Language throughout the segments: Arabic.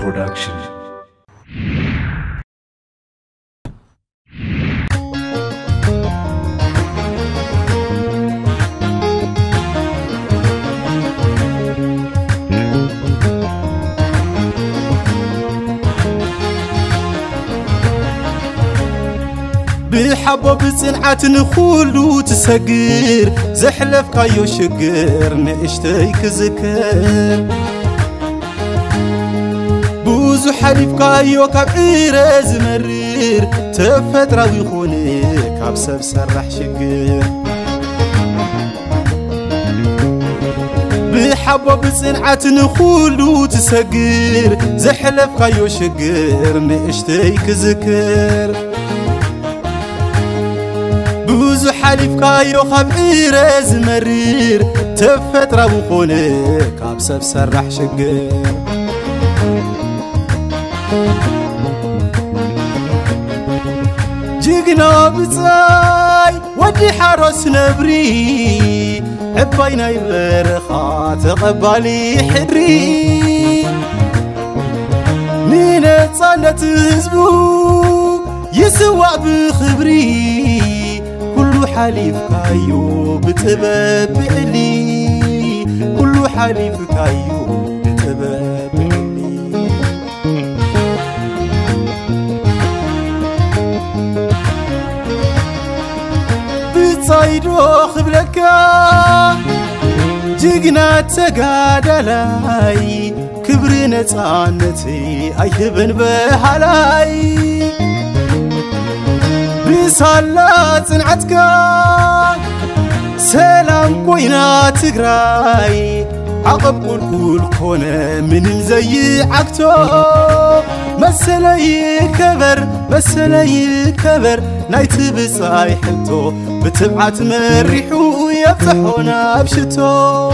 Production. بحبو بصنعة نخولو تسقر زحلف كايو شقر نشتي كذكر بوزو حليف كايو كبير زمرير تفتراوي خونك عبسب سرح شقر بحبو بصنعة نخولو تسقر زحلف كايو شقر نشتي كذكر بوزو حليف كايو خبير زمرير تفترة وخونك عبسب سرح شقر جيقنا بزاي ودي حروس نبري عباينا يبرخا تقبالي حري نينة صانت هزبو يسوع بخبري كل حليف كايو بتباب علي كل حليف كايو بتباب علي بتصيدو خبلك جيقنا تقادلاي كبرنا صانتي ايهبن بحالاي بصلاة صنعتك سلام كوينا تقراي عقب كل كونه من زي عكتو مسلي كبر نايت بصاي حلتو بتبعت مريحو يفتحونا بشتو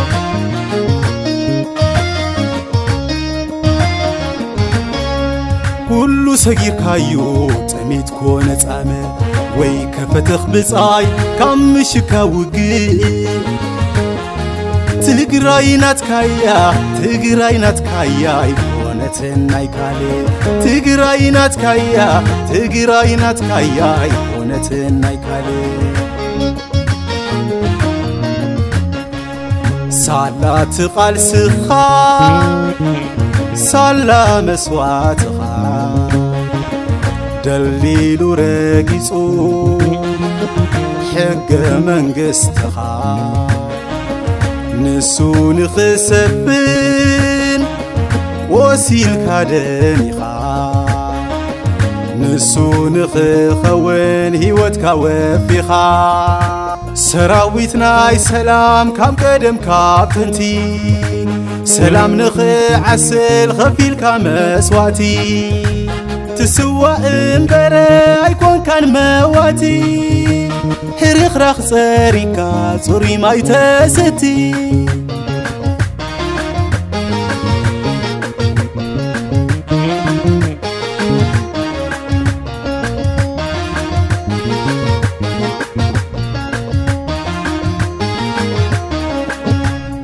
كل صغير كايو تميت كونه صامه وي كفتخ بصاي كم شكا وقي تقراينات كايا يكونتن نايكالي تقراينات كايا يكونتن نايكالي صلاة قال سخا صلا مسواتها دليل رقيصو حق منقستها نسو نخسبن وسيل كادنيخا نسو نخخوين هيوت كوفيخا سراويتنا سلام كام قدم كابتنتي سلام نخعسل خفيل كمسواتي تسوى انبرا يكون كان مواتي حريخ راخ صاريكا زوري ما يتستي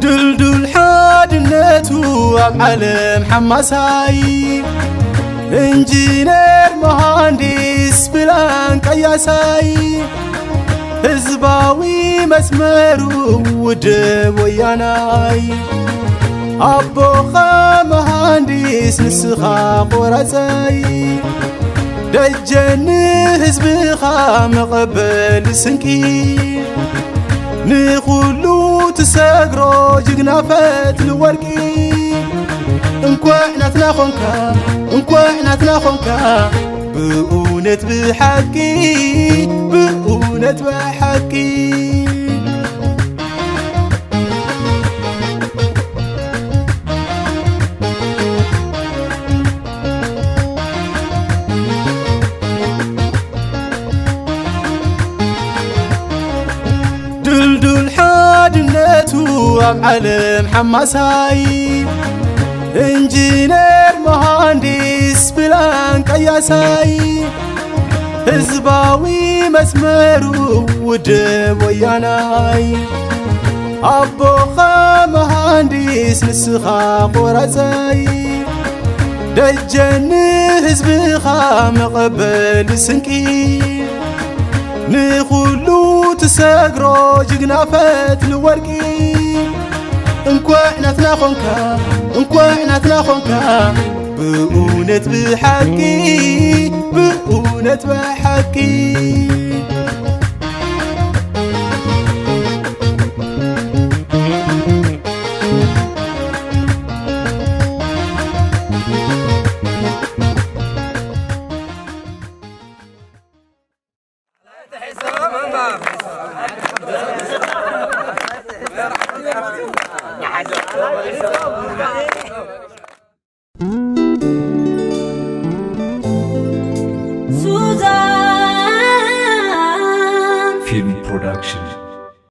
دلدل حادنتو عالم حماساي انجينير مهندس بلان قياساي حزباوي مسمرو ودب وياناي أبوخا مهندس نسخا قرازاي دجن حزبخا مقبل سنكي نخلو تساقرو جقنافات الورقي انكو احنا تناخونكا بقونت بحقي دلدل حادنتو عالم حماساي انجينير مهندس بلان قياساي حزباوي مسمرو ودب وياناي أبوخا مهندس نسخا قرازاي دجن حزبخا مقبل سنكي نخلو تسقرو جقنا فات الورقي انكوعناتنا خونكا بؤونت بحقي